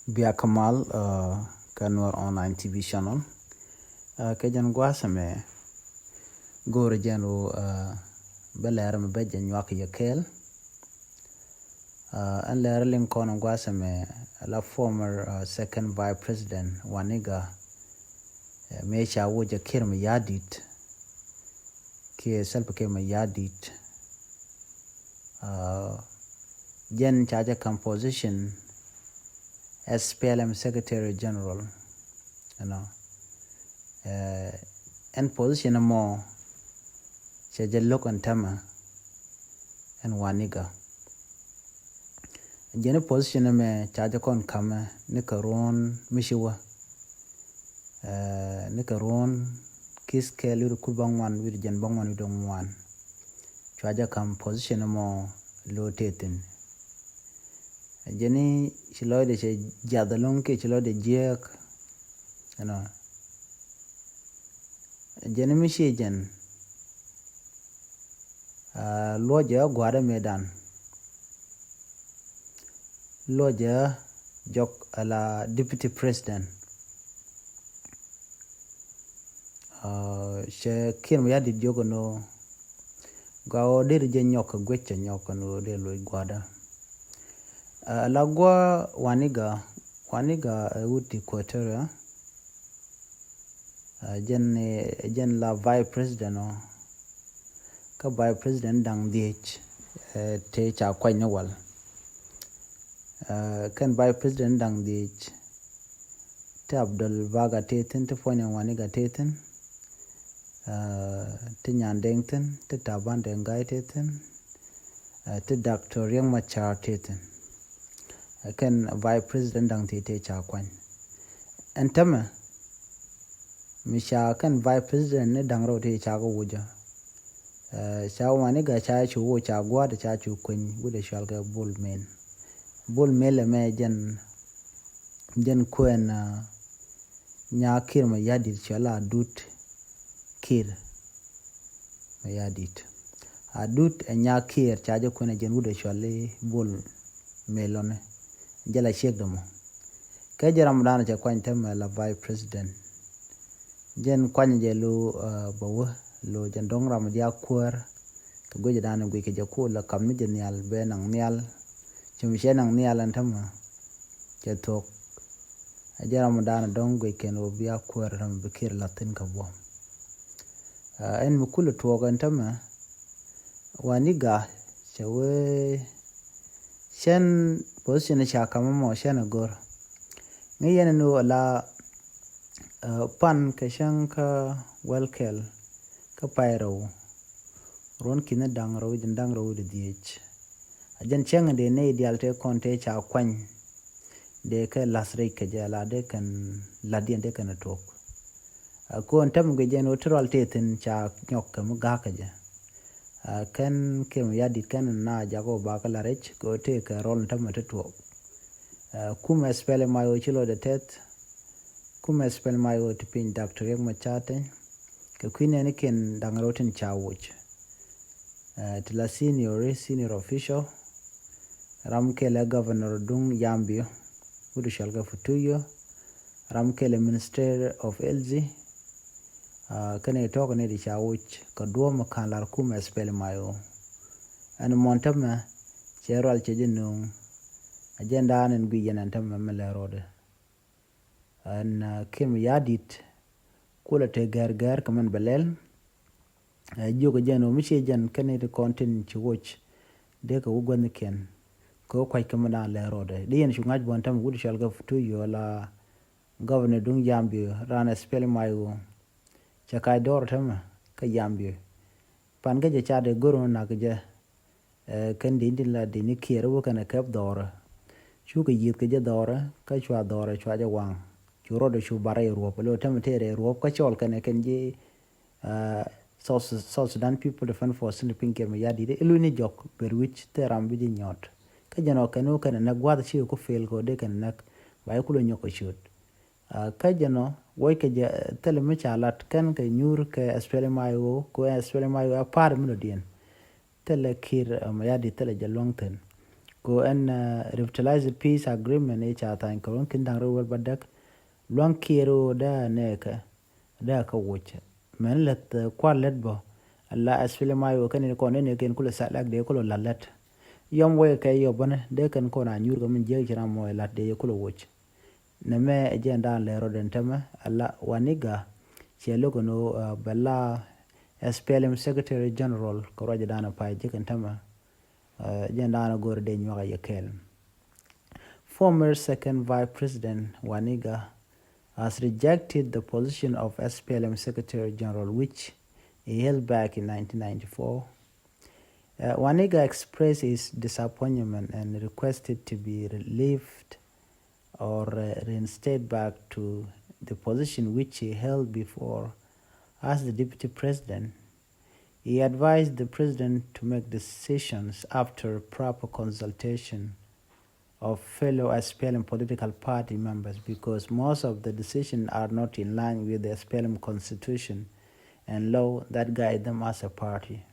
Bia Kamal Kanwar online TV channel kajan gwasame gore janu belere me beje nywak yakel an lere Lincoln gwasame la former second vice president Waniga mecha woja kirma yadit ke selpa kirma yadit jen chaja composition SPLM Secretary General, and position more, she just look on Tama and Waniga. Jenny position me charge con come, Nicaron, Mishiwa, Nicaron, Kiss Kelly, Kubang one with Jen Bongwan, you don't want. Charge come position more low tatin. Jenny Chiloide she jadalonke Chiloide jerk, Jenny Michigan Lodger Guada Medan Lodger Jok la Deputy President she Kim Yadi Jogono Gao did Jenyoka Gwecha Nyokano de Louis Guada. Lagwa Waniga Uti Quateria Jen la Vice President ka Vice President Dang DH te cha kwanya wal kan Vice President Dang DH te Abdul Vaga teten te Fonya Waniga teten te Nyandengten te Taban Dengai teten te Dr. Yang Machar teten kan Vice President Dang Tete cha kwany entama misha kan Vice President ne dang ro te cha go wuja cha wani ga cha chu wo cha gwa da cha chu kwany wuda shalga bull mele me jen kwen nya kir ma yadit chala dut kir ma yadit adut nya kir cha jo kwen jen wuda shale bull melone jala sheikh damo kay jaram dana ca kwany tem la Vice President jen kwany je lu bawa lu jen dong ram dia kwar ka goje dana gwe ke jako la kam ni jenial be nang nial chum she nang nial antam ca tok jaram dana dong gwe ken o bia kwar ram bekir latin ka bo en mukulu to ga antam Waniga chawe shen position cha kama mo shen gor ngayen no la pan ka shan ka welkel ka pyro ron kina dang ro de dh ajan chang de ne ideal te konte cha kwany de ka lasre ka jala de kan ladien de kan tok ko antam ge jen otral teten cha nyok ka muga ka ja kan kem yadit kan na jago ba ka larech ko te ka rol tam te to kuma spele mayo chilo de tet kuma spele mayo to pin Dr. Yang Machate ka kwine ne ken dangroten chawuch tila senior official ramkele governor dung yambio wudu shalga futuyo ramkele minister of LG kane to ne di chawuch ka duo makalar kuma spele mayo an montama cheral chejinu agenda anen guyen antam mamele rode an kim yadit kula te gar kaman belel jogo jeno miche jan kane de content chiwoch de ka ugon ken ko kwai kamana le rode de yen shungaj bontam gudu shalga futu yola governor dung yambi rana spell mayo chakai dor tama ka yambi pan ga je chade goro na ga kan de la de ni kero kana kap dor chu ka yit ka je dor ka chwa dor chwa ja wang churo de chu bare ro pelo tamatere ro ka chol kana kan je South Sudan people defend for sleeping game yadi de iluni jok per which teram bi nyot ka jano kanu kana na gwada chi ko fail go de kana nak bay kulo nyoko shoot ka jano woy ka je tele me chalat kan ka nyur ka espele mayo ko espele mayo a par mi dien tele kir yadi tele jalongten go and revitalize the peace agreement e cha tan ko kin dang ro badak long kiro da ne ka wuce men let kwalet bo alla asfile mayo kan ko ne ken kula salak de ko lalat yom we ke yo bane de kan ko na nyur ko min je jira mo lat de ko wuce ne me agenda le ro den tema alla waniga chelo kono bella SPLM Secretary General ko roja dana pa je kan tema agenda na gor de nywa yekel. Former second Vice President Waniga has rejected the position of SPLM Secretary General, which he held back in 1994. Waniga expressed his disappointment and requested to be relieved or reinstated back to the position which he held before as the Deputy President. He advised the President to make decisions after proper consultation of fellow SPLM political party members, because most of the decisions are not in line with the SPLM constitution and law that guide them as a party.